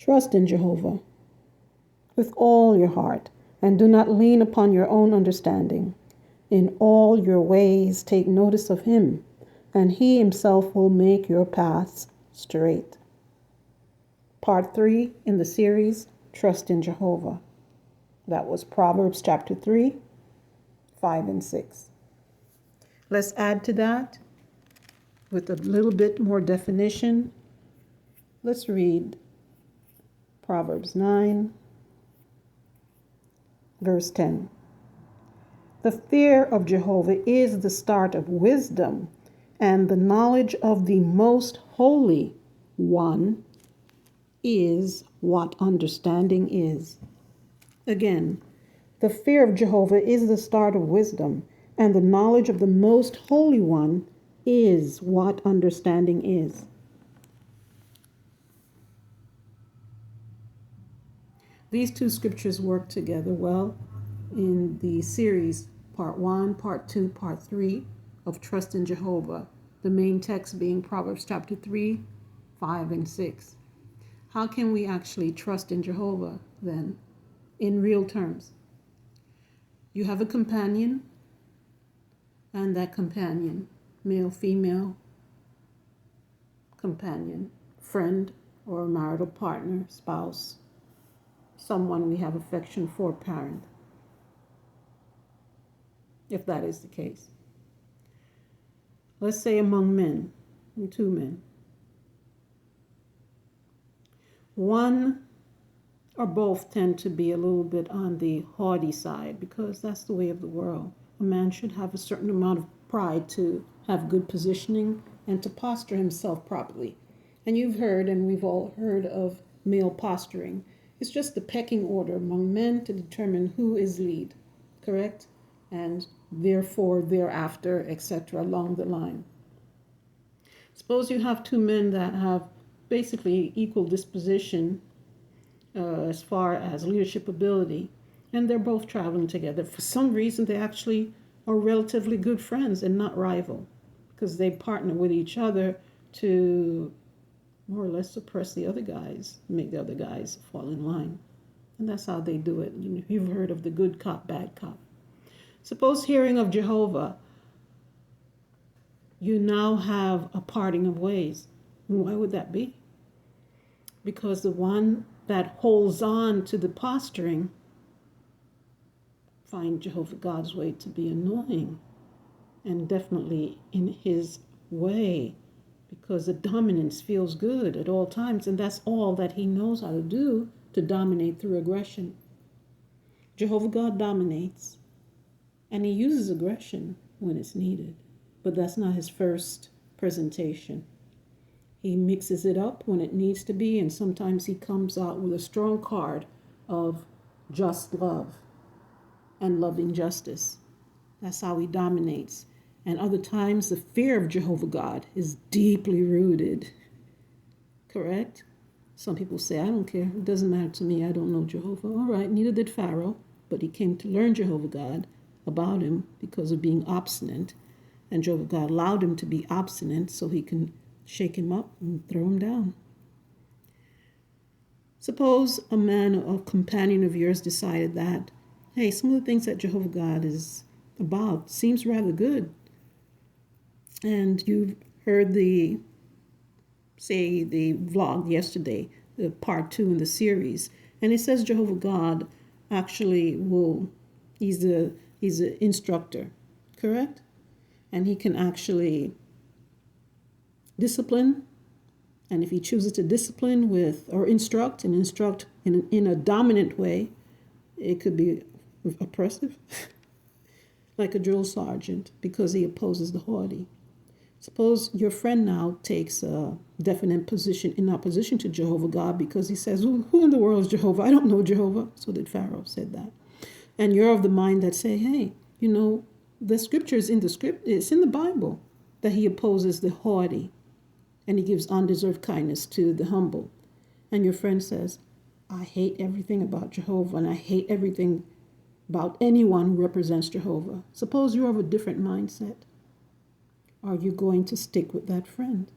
Trust in Jehovah with all your heart, and do not lean upon your own understanding. In all your ways take notice of him, and he himself will make your paths straight. Part 3 in the series, Trust in Jehovah. That was Proverbs chapter 3, 5 and 6. Let's add to that with a little bit more definition. Let's read Proverbs 9, verse 10. The fear of Jehovah is the start of wisdom, and the knowledge of the Most Holy One is what understanding is. Again, the fear of Jehovah is the start of wisdom, and the knowledge of the Most Holy One is what understanding is. These two scriptures work together well in the series Part 1, Part 2, Part 3 of Trust in Jehovah, the main text being Proverbs chapter 3, 5, and 6. How can we actually trust in Jehovah then, in real terms? You have a companion, and that companion, male, female, companion, friend, or marital partner, spouse, someone we have affection for, parent, if that is the case. Let's say among men, two men. One or both tend to be a little bit on the haughty side because that's the way of the world. A man should have a certain amount of pride to have good positioning and to posture himself properly. And you've heard, and we've all heard of male posturing. It's just the pecking order among men to determine who is lead, correct? And therefore, thereafter, etc., along the line. Suppose you have two men that have basically equal disposition as far as leadership ability, and they're both traveling together. For some reason, they actually are relatively good friends and not rival, because they partner with each other to more or less suppress the other guys, make the other guys fall in line. And that's how they do it. You've heard of the good cop, bad cop. Suppose hearing of Jehovah, you now have a parting of ways. Why would that be? Because the one that holds on to the posturing find Jehovah God's way to be annoying, and definitely in his way, because the dominance feels good at all times, and that's all that he knows how to do, to dominate through aggression. Jehovah God dominates, and he uses aggression when it's needed, but that's not his first presentation. He mixes it up when it needs to be, and sometimes he comes out with a strong card of just love and loving justice. That's how he dominates. And other times, the fear of Jehovah God is deeply rooted. Correct? Some people say, I don't care. It doesn't matter to me. I don't know Jehovah. All right, neither did Pharaoh, but he came to learn Jehovah God about him because of being obstinate. And Jehovah God allowed him to be obstinate so he can shake him up and throw him down. Suppose a man or companion of yours decided that, hey, some of the things that Jehovah God is about seems rather good. And you've heard the vlog yesterday, the part 2 in the series. And it says Jehovah God actually he's an instructor, correct? And he can actually discipline, and if he chooses to discipline instruct in a dominant way, it could be oppressive, like a drill sergeant, because he opposes the haughty. Suppose your friend now takes a definite position in opposition to Jehovah God because he says, who in the world is Jehovah? I don't know Jehovah. So did Pharaoh, said that. And you're of the mind that say, hey, the scripture is in the script, it's in the Bible that he opposes the haughty and he gives undeserved kindness to the humble. And your friend says, I hate everything about Jehovah and I hate everything about anyone who represents Jehovah. Suppose you're of a different mindset. Are you going to stick with that friend?